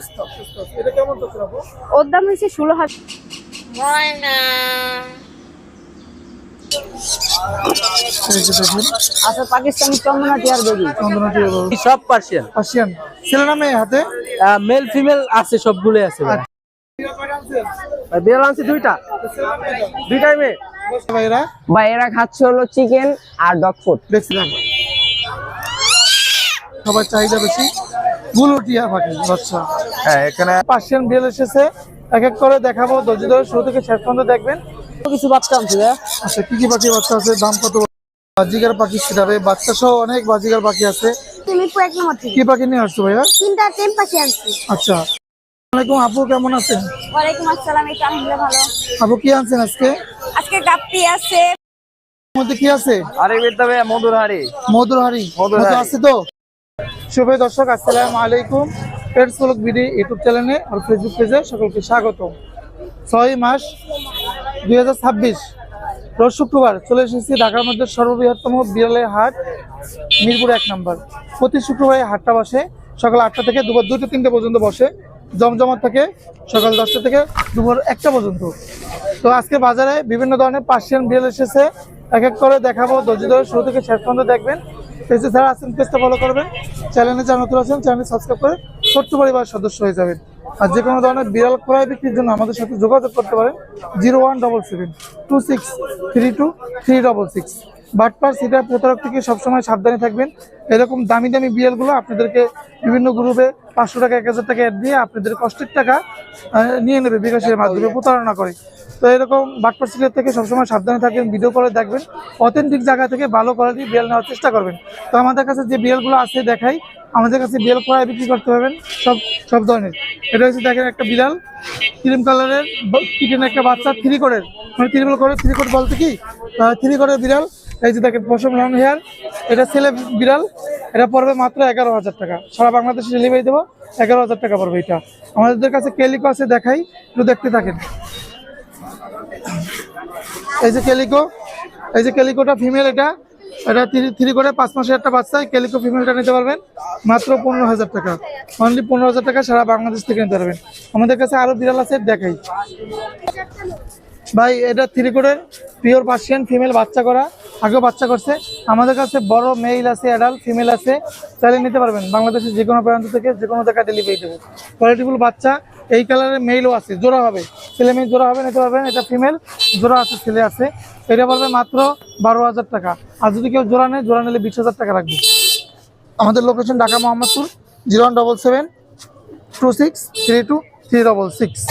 সুস্থ। এটা কেমন তো আপু? ওর দাম হচ্ছে 16,000। ময়না এই যে দেখুন আচ্ছা, পাকিস্তানি চন্দনা টিয়ার বেবি। চন্দনা টিয়া বাবু। সব পার্সিয়ান, পার্সিয়ান ছেলে না মেয়ে হাতে? মেল ফিমেল আছে, সবগুলোই আছে ভাই। বিড়াল আনছি দুইটাই মেয়ে। ভাইরা ভাই এরা খাচ্ছে হলো চিকেন আর ডগ ফুড। দেখছিলাম সবার চাহিদা বেশি গুলো টিয়া পাখি বাচ্চা। হ্যাঁ, এখানে পার্সিয়ান বিড়াল এসেছে, এক এক করে দেখাবো, ধৈর্য ধরে শুরু থেকে শেষ পর্যন্ত দেখবেন। কিছু বাচ্চা আনছি ভাই। আচ্ছা কি কি পাখি বাচ্চা আছে, দাম কত? বাজিগার পাখি ছিটাবে, বাচ্চা সহ অনেক বাজিগার পাখি আছে। মিরপুর 1 নম্বর থেকে কি পাখি নিয়ে আসছো ভাইয়া? 3টা টেম পাখি আনছি। আচ্ছা আসসালামাইকুম আপু, কেমন আছেন? ওয়ালাইকুম আসসালাম। এই আলহামদুলিল্লাহ ভালো। আপু কি আনছেন আজকে? আজকে গাপ্পি আছে। এর মধ্যে কি আছে? আরেক বেটা ভাই মধুরহারি। মধুরহারি মধু আছে তো? শুভ দর্শক, আসসালামু আলাইকুম। পেটস ব্লগ ভিডিও ইউটিউব চ্যানেলে আর ফেসবুক পেজে সকলকে স্বাগত। 6 মাস 2026 রোজ শুক্রবার চলে এসেছি ঢাকার মধ্যে সর্ববৃহত্তম বিড়ালের হাট মিরপুর 1 নম্বর। প্রতি শুক্রবারে হাটটা বসে সকাল 8টা থেকে দুপুর 2টা 3টা পর্যন্ত বসে, জমজমাট থাকে সকাল 10টা থেকে দুপুর 1টা পর্যন্ত। তো আজকে বাজারে বিভিন্ন ধরনের পার্সিয়ান বিড়াল এসেছে, এক এক করে দেখাবো, ধৈর্য ধরে শুরু থেকে শেষ পর্যন্ত দেখবেন। পেজে যারা আছেন পেজটা ফলো করবেন, চ্যানেলে যারা নতুন আছেন চ্যানেল সাবস্ক্রাইব করে ছোট্ট পরিবারের সদস্য হয়ে যাবেন। আর যে কোনো ধরনের বিড়াল ক্রয় বিক্রির জন্য আমাদের সাথে যোগাযোগ করতে পারেন 01772632366। বাটপার সিটার প্রতারক থেকে সবসময় সাবধানে থাকবেন। এরকম দামি দামি বিড়ালগুলো আপনাদেরকে বিভিন্ন গ্রুপে 500 টাকা 1000 টাকা অ্যাড দিয়ে আপনাদের কষ্টের টাকা নিয়ে নেবে বিকাশের মাধ্যমে, প্রতারণা করে। তো এরকম বাটপার সিটার থেকে সবসময় সাবধানে থাকবেন, ভিডিও করে দেখবেন, অথেন্টিক জায়গা থেকে ভালো কোয়ালিটির বিড়াল নেওয়ার চেষ্টা করবেন। তো আমাদের কাছে যে বিড়ালগুলো আছে দেখাই, আমাদের কাছে বিড়াল ক্রয় বিক্রি করতে পারবেন সব ধরনের। এটা হচ্ছে দেখেন একটা বিড়াল ক্রিম কালারের কিটেন, একটা বাচ্চা 3 কোটের, মানে 3 কোট বলতে কি 3 কোটের বিড়াল। এই যে দেখেন পশম লং হেয়ার, এটা ছেলে বিড়াল, এটা পড়বে মাত্র 11,000 টাকা। সারা বাংলাদেশে ডেলিভারি দেবো, 11,000 টাকা পড়বে এটা। আমাদের কাছে ক্যালিকো আছে, দেখাই একটু দেখতে থাকেন। এই যে ক্যালিকোটা ফিমেল, এটা 3 কোটে 5 মাসের একটা বাচ্চা। ক্যালিকো ফিমেলটা নিতে পারবেন মাত্র 15,000 টাকা, অনলি 15,000 টাকা সারা বাংলাদেশ থেকে নিতে পারবেন। আমাদের কাছে আরো বিড়াল আছে, দেখাই ভাই। এটা 3 কোটের পিওর পার্সিয়ান ফিমেল, বাচ্চা করা, আগেও বাচ্চা করছে। আমাদের কাছে বড় মেল আছে, অ্যাডাল্ট ফিমেল আছে, চাইলে নিতে পারবেন। বাংলাদেশের যে কোনো প্রান্ত থেকে যে কোনো জায়গায় ডেলিভারি দেবো। কোয়ালিটিফুল বাচ্চা, এই কালারের মেলও আছে, জোড়া হবে, ছেলে মেয়ে জোড়া হবে, নিতে পারবেন। এটা ফিমেল, জোড়া আছে, ছেলে আছে। এটা পড়বে মাত্র 12,000 টাকা। আর যদি কেউ জোড়া নেয়, জোড়া নিলে 20,000 টাকা রাখবে। আমাদের লোকেশন ঢাকা মোহাম্মদপুর 01772632366।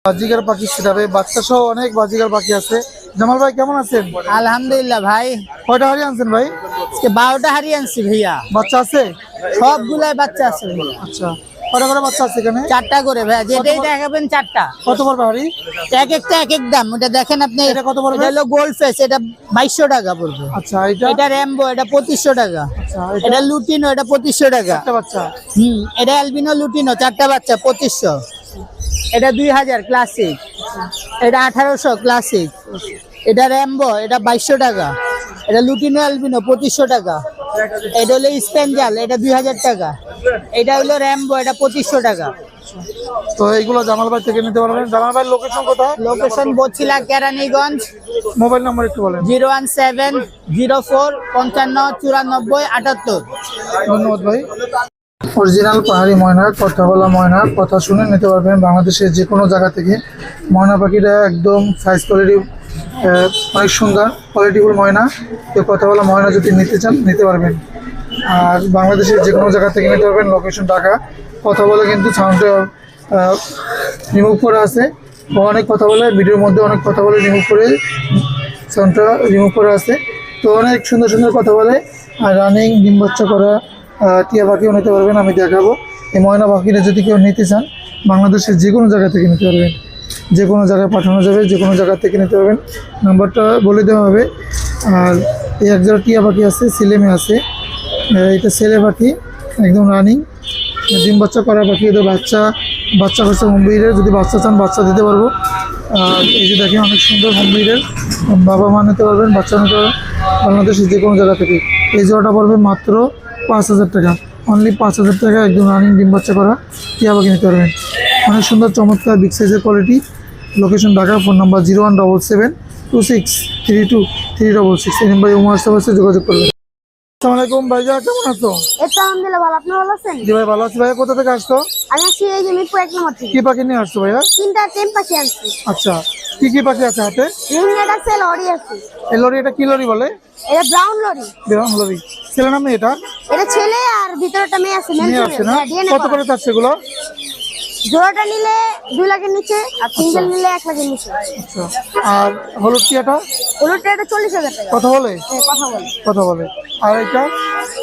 বাজিগার পাখি ছিটাবে, বাচ্চা সহ অনেক বাজিগার পাখি আছে। জামাল ভাই কেমন আছেন? আলহামদুলিল্লাহ ভাই। কয়টা হারি আনছেন ভাই? আজকে 12টা হারি আনছি ভাইয়া। বাচ্চা আছে সবগুলাই বাচ্চা আছে ভাইয়া। আচ্ছা কয়টা করে বাচ্চা আছে এখানে? 4টা করে ভাইয়া, যেটাই দেখাবেন 4টা। কত পড়বে হারি? এক একটা এক এক দাম। ওটা দেখেন আপনি, এটা কত পড়বে? এটা হলো গোল্ড ফেস, এটা 2200 টাকা পড়বে। আচ্ছা এটা র্যাম্বো, এটা 2500 টাকা। আচ্ছা এটা লুটিনো, এটা 2500 টাকা। একটা বাচ্চা। এটা অ্যালবিনো লুটিনো, 4টা বাচ্চা 2500। এটা 2000 ক্লাসিক, এটা 1800 ক্লাসিক। এটা র্যাম্বো, এটা 2200 টাকা। এটা লুটিনো অ্যালবিনো 2500 টাকা। এটা হলো স্পেঞ্জাল, এটা 2000 টাকা। এটা হলো র্যাম্বো, এটা 2500 টাকা। তো এইগুলো জামাল ভাই থেকে নিতে পারবেন। জামাল ভাই লোকেশন কোথায়? Location Basila Keraniganj. Mobile number একটু বলেন। 01704559478। ধন্যবাদ ভাই। অরিজিনাল পাহাড়ি ময়না, কথা বলা ময়না, কথা শুনে নিতে পারবেন বাংলাদেশের যে কোনো জায়গা থেকে। ময়না পাখিটা একদম সাইজ কোয়ালিটি অনেক সুন্দর, কোয়ালিটিফুল ময়না। তো কথা বলা ময়না যদি নিতে চান নিতে পারবেন। আর বাংলাদেশের যে কোনো জায়গা থেকে নিতে পারবেন। লোকেশন ঢাকা। কথা বলে কিন্তু সাউন্ডটা রিমুভ করা আছে, অনেক কথা বলে ভিডিওর মধ্যে, অনেক কথা বলে রিমুভ করে সাউন্ডটা রিমুভ করা আছে। তো অনেক সুন্দর সুন্দর কথা বলে। আর রানিং ডিম বাচ্চা করা টিয়া পাখিও নিতে পারবেন, আমি দেখাবো। এই ময়না পাখিটা যদি কেউ নিতে চান বাংলাদেশের যে কোনো জায়গা থেকে নিতে পারবেন, যে কোনো জায়গায় পাঠানো যাবে, যে কোনো জায়গা থেকে নিতে পারবেন। নাম্বারটা বলে দেওয়া হবে। আর এই এক জোড়া টিয়া পাখি আছে, ছেলে মেয়ে আছে। এটা ছেলে পাখি, একদম রানিং ডিম বাচ্চা করা পাখি। এদের বাচ্চা করছে হোমব্রিডের, যদি বাচ্চা চান বাচ্চা দিতে পারবো। আর এই যে দেখেন অনেক সুন্দর হোমব্রিডের, বাবা মা নিতে পারবেন, বাচ্চা নিতে পারবেন বাংলাদেশের যে কোনো জায়গা থেকে। এই জোড়াটা পড়বে মাত্র 5,000 টাকা। অনলি 5,000 টাকা একদম রানিং ডিম বাচ্চা করা টিয়া পাখি নিতে পারবেন। অনেক সুন্দর চমৎকার বিগ সাইজের quality. Location Dhaka, phone number 0177263236 এই নাম্বারে হোয়াটসঅ্যাপ আছে, যোগাযোগ করবেন। আসসালামু আলাইকুম ভাইয়া, কেমন আছো? এই তো আলহামদুলিল্লাহ ভালো, আপনি ভালো আছেন? জি ভাই ভালো আছি। ভাইয়া কোথা থেকে আসছো? আমি আসছি এই যে মিরপুর 1 নম্বর থেকে। কি পাখি নিয়ে আসছো ভাইয়া? 3টা টেম পাখি আনছি। আচ্ছা, কি কি পাখি আছে হাতে? রিংনেট আছে, লরি আছে। এই লরি, এটা কি লরি বলে? এটা ব্রাউন লরি। Brown lorry. ছেলে নামে এটা? এটা ছেলে আর ভিতরটা মেয়ে আছে, মেল নিয়ে আসছে ফিমেল। না? হ্যাঁ, ডিএনএ কত করে চাচ্ছে এগুলো? জোড়াটা নিলে 2 লাখের নিচে, আর সিঙ্গেল নিলে 1 লাখের নিচে। আচ্ছা, আর হলুদ টিয়াটা হলুদটা এটা 40,000 টাকা। কথা বলে? হ্যাঁ, কথা বলে। কথা বলে। আর এটা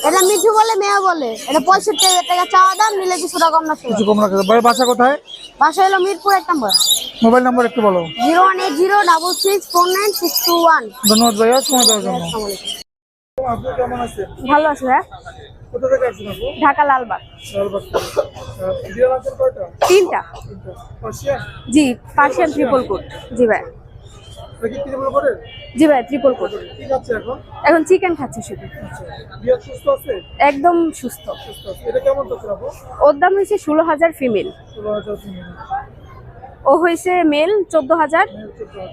এটা মিঠু বলে, মেয়ে বলে। এটা 65,000 টাকা চাওয়া দাম, নিলে কিছুটা কম রাখতে কিছু হবে। কম রাখা যাবে। ভাই বাসা কোথায়? বাসা হলো মিরপুর 1 নম্বর। মোবাইল নাম্বার একটু বলো। 01806649641। ধন্যবাদ ভাইয়া সময় দেওয়ার জন্য। আসসালামু আলাইকুম। আপনি কেমন আছেন? ভালো আছে হ্যাঁ? কোথা থেকে আসছেন আপু? ঢাকা লালবাগ। লালবাগ থেকে। বিড়াল আছেন কয়টা? 3টা। পার্সিয়ান? জি, পার্সিয়ান ট্রিপল কোট। জি ভাই। এটা কি ট্রিপল করে? জি ভাই, ট্রিপল কোট। কি খাচ্ছে এখন? এখন চিকেন খাচ্ছে শুধু। আচ্ছা, বিড়াল সুস্থ আছে? একদম সুস্থ। সুস্থ আছে। এটা কেমন চাচ্ছে আপু? ওর দাম হয়েছে 16,000 ফিমেল। 16,000 কিনে। ও হয়েছে মেল 14,000। 14,000।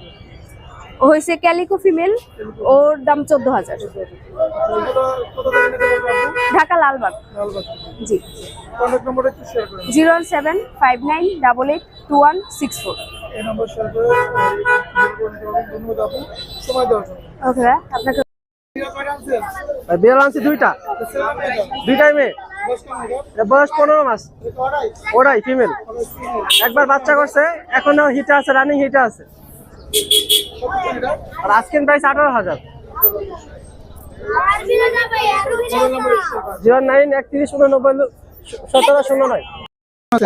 ও হয়েছে ক্যালিকো ফিমেল, ওর দাম 14,000। এগুলো কোথা থেকে নিতে পারবে আপু? ঢাকা লালবাগ। লালবাগ থেকে। জি। কন্ট্যাক্ট নম্বরটা একটু শেয়ার করেন। 01759882164। এই নাম্বার শেয়ার করে ধন্যবাদ আপু সময় দেওয়ার জন্য। ওকে ভাই, আপনাকে বিড়াল কয়টা আনছেন? বিড়াল আনছি দুইটা, ছেলে নামে এটা? দুইটাই মেয়ে। বয়স কেমন এটা? এর বয়স 15 মাস। এটা অর্ডাই? ওরাই ফিমেল। কত একবার বাচ্চা করছে, এখনো হিটে আছে, রানিং হিটে আছে। এটা? আর আজকের প্রাইস 18,000। মোবাইল নাম্বার একটু শেয়ার করেন। 0931891709।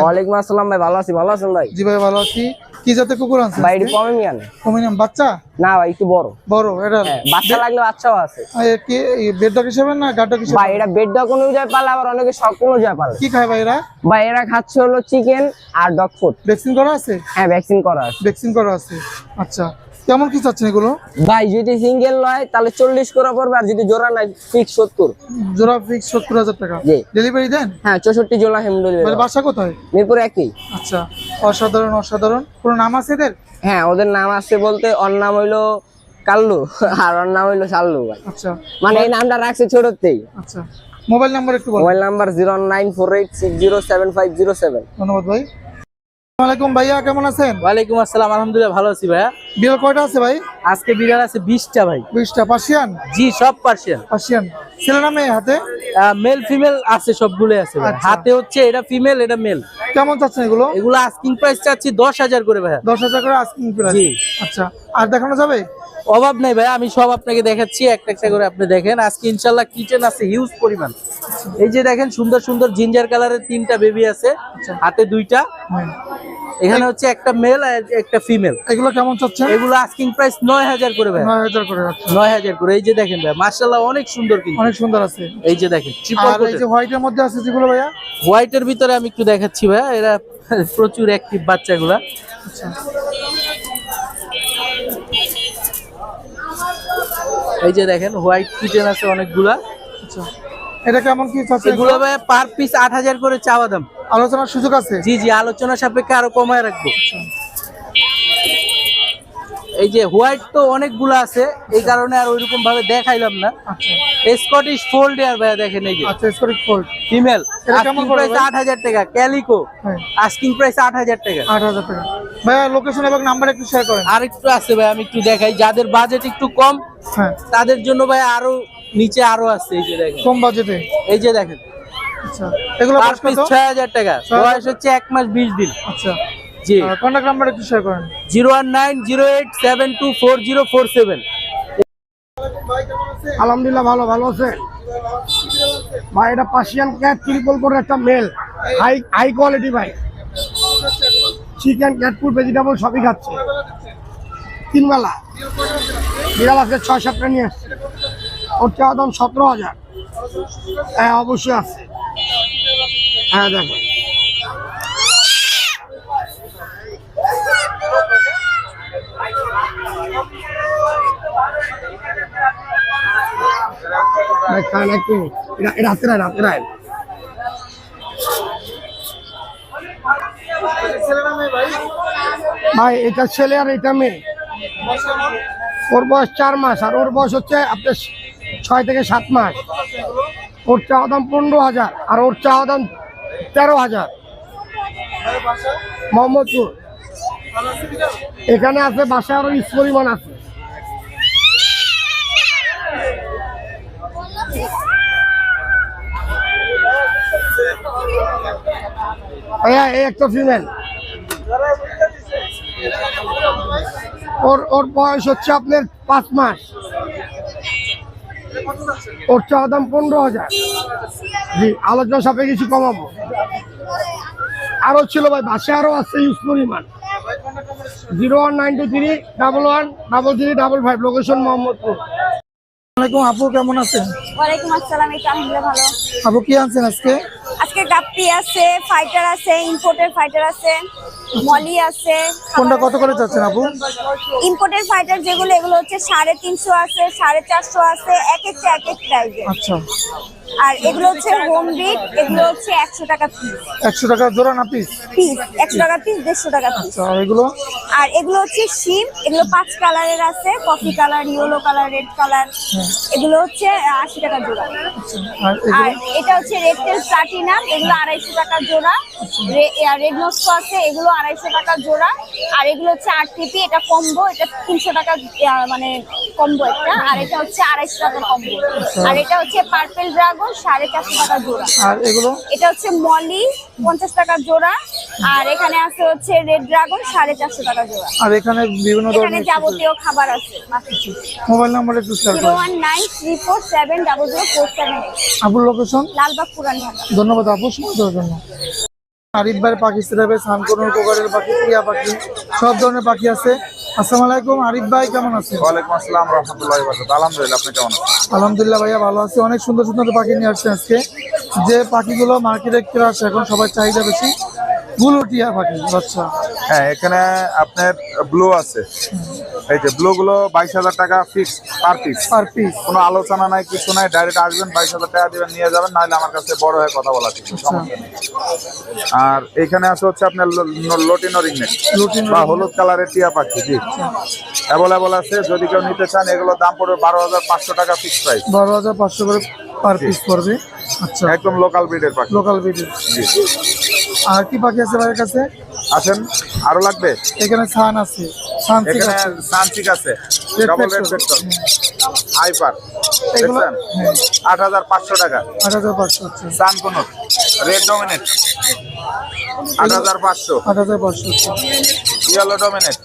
ওয়ালাইকুম আসসালাম ভাই, ভালো আছি। ভালো আছেন ভাই? জি ভাই ভালো আছি। কি জাতের কুকুর আনছেন? ভাই এটি পমেরিয়ান। কমিনিয়াম বাচ্চা? না ভাই, একটু বড়। বড় এটা? হ্যাঁ, বাচ্চা লাগলে বাচ্চাও আছে কি বেড ডগ হিসেবে না গার্ড ডগ হিসেবে? ভাই। এটা বেড ডগ অনুযায়ী পালে, আবার অনেকে শখ অনুযায়ী পালে। কি খায় ভাই এরা? ভাই এরা খাচ্ছে হলো চিকেন আর ডগ ফুড। ভ্যাকসিন করা আছে? হ্যাঁ, ভ্যাকসিন করা আছে। ভ্যাকসিন করা আছে। আচ্ছা, কেমন কি চাচ্ছেন এগুলো? ভাই যদি সিঙ্গেল লয় তাহলে 40 করে পড়বে, আর যদি জোড়া নাই ফিক্স 70। জোড়া ফিক্স 70,000 টাকা। জি। ডেলিভারি দেন? হ্যাঁ, 64 জোড়া হোম মানে ডেলিভারি। বাসা কোথায়? মিরপুর একই। আচ্ছা, অসাধারণ অসাধারণ। কোনো নাম আছে এদের? হ্যাঁ, ওদের নাম আছে বলতে, ওর নাম হইলো কাল্লু আর ওর নাম হইলো শাল্লু ভাই। আচ্ছা মানে এই নামটা রাখছে ছোটতেই। আচ্ছা, মোবাইল নাম্বার একটু বলুন। Mobile number 0948607507। ধন্যবাদ ভাই। আসসালামু আলাইকুম ভাইয়া, কেমন আছেন? ওয়ালাইকুম আসসালাম, আলহামদুলিল্লাহ ভালো আছি ভাইয়া। বিড়াল কয়টা আছে ভাই? আজকে বিড়াল আছে 20টা ভাই। 20টা। পার্সিয়ান? জি, সব পার্সিয়ান। পার্সিয়ান। ছেলে নামে হাতে? মেল ফিমেল আছে, সবগুলো আছে ভাই। আচ্ছা। হাতে হচ্ছে এটা ফিমেল, এটা মেল। কেমন চাচ্ছেন এগুলো? এগুলো আস্কিং প্রাইস চাচ্ছি 10,000 করে ভাইয়া। 10,000 করে আস্কিং প্রাইস। জি। আচ্ছা, আর দেখানো যাবে? অভাব নাই ভাই, আমি সব আপনাকে দেখাচ্ছি, একটা একটা করে আপনি দেখেন। আজকে ইনশাল্লাহ কিচেন আছে হিউজ পরিমাণ। এই যে দেখেন, সুন্দর সুন্দর জিঞ্জার কালারের 3টা বেবি আছে, হাতে 2টা। হ্যাঁ। এখানে হচ্ছে একটা মেল আর একটা ফিমেল। এগুলো কেমন চাচ্ছেন? এগুলো আস্কিং প্রাইস 9,000 করে ভাই। 9,000 করে। আচ্ছা, 9,000 করে। এই যে দেখেন ভাই, মাশাআল্লাহ অনেক সুন্দর কিন্তু। অনেক সুন্দর আছে। এই যে দেখেন ট্রিপল আর এই যে হোয়াইটের মধ্যে আছে যেগুলো ভাইয়া? হোয়াইটের ভিতরে আমি একটু দেখাচ্ছি ভাই, এরা প্রচুর অ্যাক্টিভ বাচ্চাগুলা। আচ্ছা, এই যে দেখেন হোয়াইট কিটেন আছে অনেকগুলা। আচ্ছা, এটা কেমন কি চাচ্ছেন? এগুলো ভাই পার পিস 8,000 করে চাওয়া দাম। আলোচনার সুযোগ আছে? জি জি, আলোচনা সাপেক্ষে আরো কমায় রাখবো। এই যে হোয়াইট তো অনেকগুলো আছে, এই কারণে আর ওইরকম ভাবে দেখাইলাম না। আচ্ছা স্কটিশ ফোল্ড এর ভাই দেখেন, এই যে আচ্ছা, স্কটিশ ফোল্ড ফিমেল। এটা কেমন আস্কিং পড়বে প্রাইস ভাই? 8,000 টাকা। ক্যালিকো হ্যাঁ, আস্কিং প্রাইস 8,000 টাকা। 8,000 টাকা। ভাইয়া লোকেশন এবং নাম্বার একটু শেয়ার করেন। আর একটু আছে ভাই, আমি একটু দেখাই। যাদের বাজেট একটু কম হ্যাঁ, তাদের জন্য ভাই আরো নিচে আরো আছে। এই যে দেখেন, কম বাজেটে। এই যে দেখেন আচ্ছা, এগুলো পার বয়স পিস কত? 6,000 টাকা। বয়স হচ্ছে 1 মাস 20 দিন। আচ্ছা, জি। কন্টাক্ট নাম্বার একটু শেয়ার করেন। 01908724047। আলহামদুলিল্লাহ ভালো। ভালো আছে ভাই? এটা পার্সিয়ান ক্যাট ট্রিপল করে একটা মেল, হাই কোয়ালিটি ভাই। চিকেন, ক্যাট ফুড, ভেজিটেবল সবই খাচ্ছে 3 বেলা। বিড়াল আজকে 6-7টা নিয়ে আসছে। ওর চাওয়া দাম 17,000। হ্যাঁ, অবশ্যই আছে। হ্যাঁ, দেখো ভাই, খান একটু। এটা হাতে রায়, হাতে রায়। ভাই এটা ছেলে আর এটা মেয়ে। ওর বয়স 4 মাস আর ওর বয়স হচ্ছে আপনার 6 থেকে 7 মাস। ওর চাওয়া দাম 15,000 আর ওর চাওয়া দাম 13,000। মোহাম্মদপুর। এখানে আছে বাসায় আরো ইস পরিমাণ আছে। ভাইয়া এই একটা ফিমেল। ওর বয়স হচ্ছে আপনার 5 মাস। ওর চাওয়া দাম 15,000। জি, আলোচনা সাপেক্ষে কিছু কমাবো। আরো ছিল ভাই, বাসে আরো আছে ইউজ পরিমাণ। 01923113355, লোকেশন মোহাম্মদপুর। আসসালামাইকুম আপু, কেমন আছেন? ওয়ালাইকুম আসসালাম, এই তো আলহামদুলিল্লাহ ভালো। আপু কি আনছেন আজকে? আজকে গাপ্পি আছে, ফাইটার আছে, ইম্পোর্টের ফাইটার আছে, মলি আছে। কোনটা কত করে চাচ্ছেন আপু? ইম্পোর্টের ফাইটার যেগুলো, এগুলো হচ্ছে 350 আছে, 450 আছে, এক একটা এক এক প্রাইজে। আচ্ছা, আর এগুলো হচ্ছে হোম ব্রিড, এগুলো হচ্ছে 100 টাকা পিস। 100 টাকা জোড়া না পিস? পিস 100 টাকা পিস, 150 টাকা পিস। আচ্ছা, আর এগুলো? আর এগুলো হচ্ছে শিম, এগুলো 5 কালারের আছে, coffee colour, yellow colour, red colour. এগুলো হচ্ছে 80 টাকা জোড়া। আর আর এগুলো? এটা হচ্ছে রেড টেল প্লাটিনাম, এগুলো 250 টাকা জোড়া। রেড নস্কো আছে, এগুলো 250 টাকা জোড়া। আর এগুলো হচ্ছে আরটিপি, এটা কম্বো, এটা 300 টাকা মানে কম্বো একটা। আর এটা হচ্ছে 250 টাকার কম্বো। আর এটা হচ্ছে পার্পল ড্রাগন, 450 টাকা জোড়া। আর এগুলো? এটা হচ্ছে মলি, 50 টাকা জোড়া। আর এখানে আছে হচ্ছে রেড ড্রাগন, 450 টাকা জোড়া। আর এখানে বিভিন্ন এখানে ধরনের যাবতীয় খাবার আছে। মোবাইল নাম্বার একটু শেয়ার করুন। 01934700478, আপুর লোকেশন? লালবাগ, পুরান ঢাকা। ধন্যবাদ আপু সময় দেওয়ার জন্য। আরিফ ভাই পাখি সেরাবে, সানকোনোর কোকারের পাখি, টিয়া পাখি, সব ধরনের পাখি আছে। আসসালামু আলাইকুম আরিফ ভাই, কেমন আছেন? ওয়ালাইকুম আসসালাম রহমতুল্লাহি ওয়া বারাকাতুহু। আলহামদুলিল্লাহ, আপনি কেমন আছেন? আলহামদুলিল্লাহ ভাইয়া ভালো আছি। অনেক সুন্দর সুন্দর পাখি নিয়ে আসছেন আজকে। যে পাখিগুলো মার্কেটে ক্রাশ, এখন সবার চাহিদা বেশি, গুলো টিয়া পাখি। আচ্ছা, হ্যাঁ, এখানে আপনার ব্লু আছে। এই যে ব্লু গুলো 22,000 টাকা fix per piece. Per piece? কোনো আলোচনা নাই, কিছু নাই, ডাইরেক্ট আসবেন, 22,000 টাকা দিবেন, নিয়ে যাবেন, নাহলে আমার কাছে বড় হয়ে কথা বলা ঠিক সমস্যা নেই। আর এখানে আছে হচ্ছে আপনার লটিনো রিংনেট বা হলুদ কালারের টিয়া পাখি। জি, অ্যাভেলেবল আছে, যদি কেউ নিতে চান। এগুলো দাম পড়বে 12,500 টাকা ফিক্স প্রাইস। 12,500 করে পার পিস পড়বে। আচ্ছা, একদম লোকাল ব্রিডের পাখি। লোকাল ব্রিডের। জি, আর কি পাখি আছে ভাইয়ের কাছে? আসেন, আরো লাগবে? এখানে সান আছে, সানসিক এখানে আছে, সানচিক আছে, red double red factor. Factor, hyper. এগুলো? দেখছেন? হ্যাঁ, 8,500 টাকা। 8,500। আচ্ছা, সানকোনোর রেড ডমিনেট 8,500। 8,500। Yellow dominate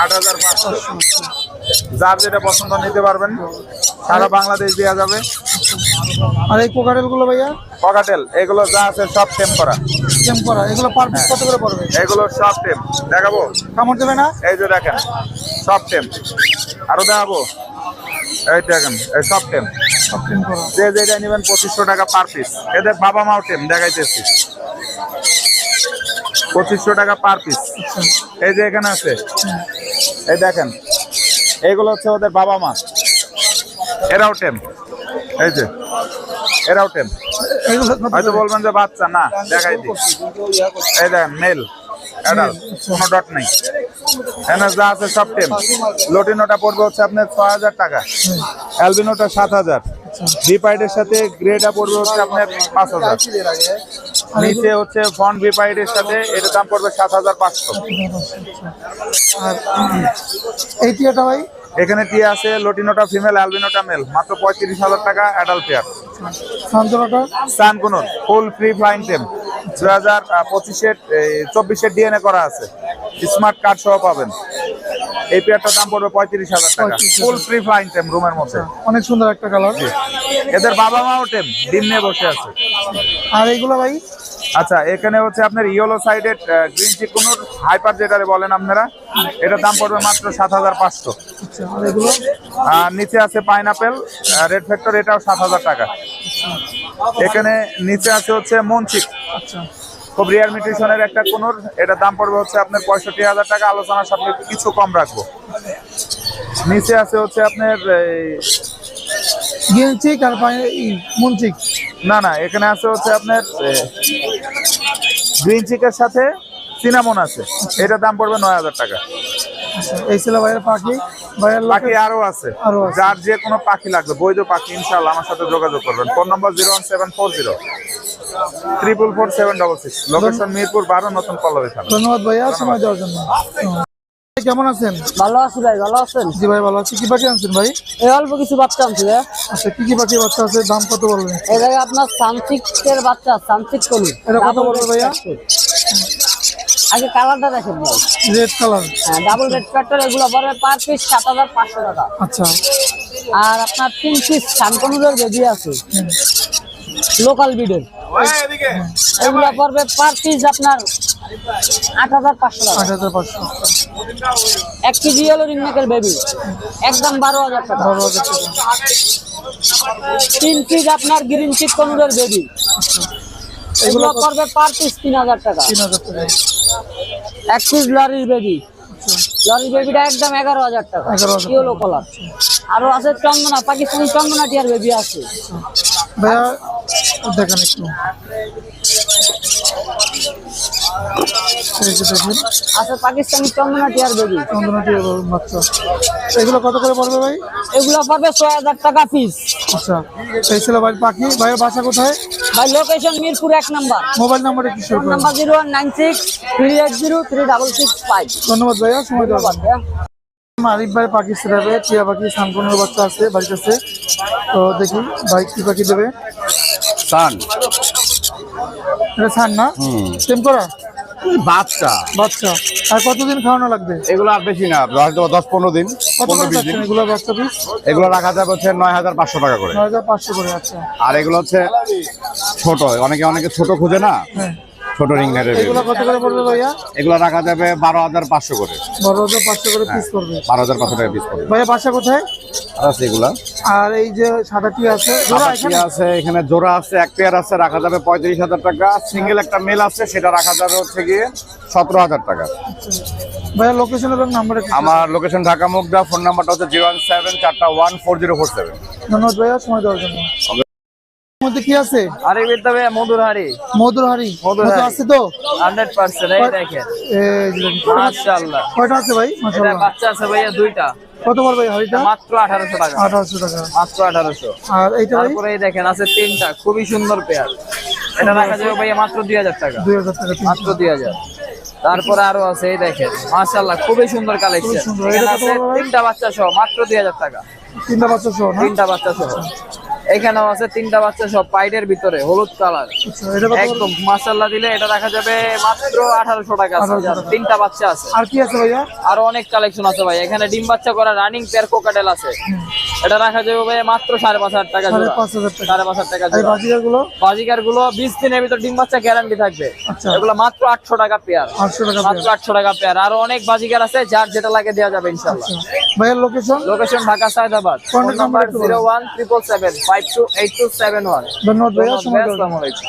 8,500। যার যেটা পছন্দ নিতে পারবেন, সারা বাংলাদেশ দেওয়া যাবে। আর এই কোকারেল গুলো ভাইয়া? ককাটেল এগুলো যা আছে সব টেম করা। টেম করা, এগুলো পার পিস কত করে পড়বে? এগুলো সব টেম। দেখাবো? কামড় দেবে না? এই যে দেখেন, সব টেম। আরো দেখাবো? এই দেখেন, এই সব টেম। সব টেম করা। যে যেটা নেবেন 2,500 টাকা পার পিস। এদের বাবা মাও টেম, দেখাইতেছি। 2,500 টাকা পার পিস। এই যে এখানে আছে, এই দেখেন, এইগুলো হচ্ছে ওদের বাবা মা, এরাও টেম। এই যে এরাও টেম। এগুলো কত হয়তো করে? বলবেন যে বাচ্চা, না, দেখাই দিই। এই দেখেন, মেল অ্যাডাল্ট, কোনো ডট নেই। এখানে যা আছে সব টেম। লটিনোটা পড়বে হচ্ছে আপনার 6,000 টাকা, অ্যালবিনোটা 7,000, ভিপাইডের সাথে গ্রেটা পড়বে হচ্ছে আপনার 5,000। নিচে হচ্ছে ফন্ট ভিপাইডের সাথে এটার দাম পড়বে 7,500। আর এই টিয়াটা ভাই? এখানে টিয়া আছে, লটিনোটা ফিমেল, অ্যালবিনোটা মেল, মাত্র 35,000 টাকা অ্যাডাল্ট পেয়ার। সান্তনাটা? সানকোনোর ফুল ফ্রি ফ্লাইং টেম, 2025-24 ডিএনএ করা আছে, স্মার্ট কার্ড সহ পাবেন। এই পেয়ারটার দাম পড়বে 35,000 টাকা, ফুল ফ্রি ফ্লাইং টেম, রুমের মধ্যে। অনেক সুন্দর একটা কালার। এদের বাবা মাও টেম, ডিম নিয়ে বসে আছে। আর এইগুলো ভাই? আচ্ছা, এখানে হচ্ছে আপনার ইয়েলো সাইডেড গ্রিন চিকুনুর হাইপার যেটারে বলেন আপনারা, এটার দাম পড়বে মাত্র 7,500। আচ্ছা, আর এগুলো? আর নিচে আছে পাইনাপেল রেড ফ্যাক্টর, এটাও 7,000 টাকা। এখানে নিচে আছে হচ্ছে মনচিক, আচ্ছা, খুব রিয়ার মিউটেশনের একটা কোনুর, এটার দাম পড়বে হচ্ছে আপনার 65,000 টাকা। আলোচনার সাথে কিছু কম রাখবো। নিচে আছে হচ্ছে আপনার গিলচিক আর মুনচিক? না, এখানে আছে হচ্ছে আপনার গ্রিন চিকের সাথে সিনামন আছে, এটার দাম পড়বে 9000 টাকা। আচ্ছা, এই ছিল ভাইয়ের পাখি। ভাইয়ের পাখি আরো আছে, আরো আছে। যার যে কোনো পাখি লাগবে বৈধ পাখি ইনশাআল্লাহ আমার সাথে যোগাযোগ করবেন। ফোন নম্বর 01740 4444766, লোকেশন মিরপুর 12, নতুন পল্লবী থানা। ধন্যবাদ ভাইয়া সময় দেওয়ার জন্য। কেমন আছেন? ভালো আছি ভাই, ভালো আছেন? জি ভাই ভালো আছি। কি পাখি আনছেন ভাই? এই অল্প কিছু বাচ্চা আনছি ভাই। আচ্ছা, কি কি পাখি বাচ্চা আছে, দাম কত বলবেন? এই জায়গায় আপনার সানসিকের বাচ্চা, সানসিক কলু। এটা কত বলবে ভাইয়া? আগে কালারটা দেখেন ভাই, রেড কালার। হ্যাঁ ডাবল রেড প্যাটার, এগুলো পড়বে পার পিস 7500 টাকা। আচ্ছা, আর আপনার 3 পিস শানকনুরের বেবি আছে লোকাল বিডের, এগুলো পড়বে পার পিস আপনার 8500 টাকা। 8500। 1 কেজি হলো রিংনেকের বেবি, একদম 12000 টাকা। 12,000 টাকা। 3 পিস আপনার গ্রিন চিক কনুরের বেবি, এগুলো পড়বে পার পিস 3000 টাকা। 3000 টাকা। 1 পিস লরির বেবি, লরির বেবিটা একদম 11000 টাকা। 11,000 ইয়েলো কালার। আরো আছে চন্দনা, পাকিস্তানি চন্দনা টিয়ার বেবি আছে। ভাইয়া দেখেন একটু, এই যে দেখেন আছে পাকিস্তানি চন্দনা টিয়ার বেবি, চন্দনাটি বাচ্চা। এগুলো কত করে পড়বে ভাই? এগুলো পড়বে 6000 টাকা পিস। আচ্ছা, এই ছিল ভাই পাখি। ভাইয়ের বাসা কোথায়? ভাই লোকেশন মিরপুর 1 নাম্বার, মোবাইল নাম্বারটা কি শুরু ফোন করবেন? নাম্বার 0196380365। ধন্যবাদ ভাইয়া সময় দেওয়ার জন্য। আরিফ ভাই পাখি সেরাবে, টিয়া পাখি, সানকনের বাচ্চা আছে বাড়ির কাছে। তো দেখি ভাই কি পাখি দেবে। সান এটা ছাড় না, সেম করা বাচ্চা, বাচ্চা। আর কতদিন খাওয়ানো লাগবে? এগুলো আর বেশি না, হয়তো 10-15 দিন, কত করে 15-20 দিন। চাচ্ছেন এগুলো বাচ্চা পিস? এগুলো রাখা যাবে হচ্ছে 9500 টাকা করে। 9500 করে। আচ্ছা, আর এগুলো হচ্ছে ছোট, অনেকে ছোট খুঁজে না, হ্যাঁ। ছোট রিং নেটের এগুলো কত করে পড়বে ভাইয়া? এগুলো রাখা যাবে 12500 করে। 12,500 করে পিস করবে। 12500 টাকা পিস পড়বে। ভাইয়া বাসা কোথায়? আর আছে এগুলা, আর এই যে সাদাটি আছে জোড়া এখানে? আছে এখানে জোড়া আছে, এক পেয়ার আছে, রাখা যাবে 35,000 টাকা। সিঙ্গেল একটা মেল আছে, সেটা রাখা যাবে হচ্ছে গিয়ে 17000 টাকা। ভাইয়া লোকেশন এবং নাম্বার একটু। আমার লোকেশন ঢাকা মুগদা, ফোন নাম্বারটা হচ্ছে 017414047। ধন্যবাদ ভাইয়া সময় দেওয়ার জন্য। মধ্যে কি আছে? আরে বেটা ভাই মধুর হাড়ি, মধুরহারি। মধুর মধু হাড়ি। আছে তো? 100%। এই দেখেন এই যে দেখুন। মাশাআল্লাহ, কয়টা আছে ভাই? এটা মাশাআল্লাহ। বাচ্চা আছে ভাইয়া দুইটা, কত পড়বে ভাই হাড়িটা? মাত্র 1800 টাকা। 1800 টাকা। মাত্র 1800। আর এইটা ভাই? তারপরে এই দেখেন আছে 3টা খুবই সুন্দর পেয়ার, এটা রাখা যাবে ভাইয়া মাত্র 2000 টাকা। 2000 টাকা পিস। মাত্র 2000। তারপরে আরো আছে এই দেখেন মাশাআল্লাহ খুবই সুন্দর কালেকশন, সুন্দর। এখানে এটা কত আছে বড় ভাই? 3টা বাচ্চা সহ মাত্র 2000 টাকা। 3টা বাচ্চা সহ না? 3টা বাচ্চা সহ, এখানেও আছে 3টা বাচ্চা সহ পাইডের ভিতরে হলুদ কালার, আচ্ছা, এটা কত বড়? একদম মাশাআল্লাহ দিলে এটা রাখা যাবে মাত্র 1800 টাকা। 1800 টাকা। 3টা বাচ্চা আছে, আর কি আছে ভাইয়া? আরো অনেক কালেকশন আছে ভাই। এখানে ডিম বাচ্চা করা রানিং পেয়ার কোকাটেল আছে, এটা রাখা যাবে ভাই মাত্র 5500 টাকা জোড়া। 5500 টাকা। 5500 টাকা এই জোড়া। বাজিকার গুলো? বাজিকার গুলো 20 দিনের ভিতর ডিম বাচ্চা গ্যারান্টি থাকবে। আচ্ছা। এগুলো মাত্র 800 টাকা পেয়ার। 800 টাকা মাত্র পেয়ার। 800 টাকা পেয়ার। আরো অনেক বাজিকার আছে, যার যেটা লাগে দেওয়া যাবে ইনশাআল্লাহ। ভাইয়ার location? Location Dhaka Sayedabad, phone Contact number number একটু বলুন। 01777528271। ধন্যবাদ ভাইয়া সময় দেওয়ার জন্য। আসসালামু আলাইকুম।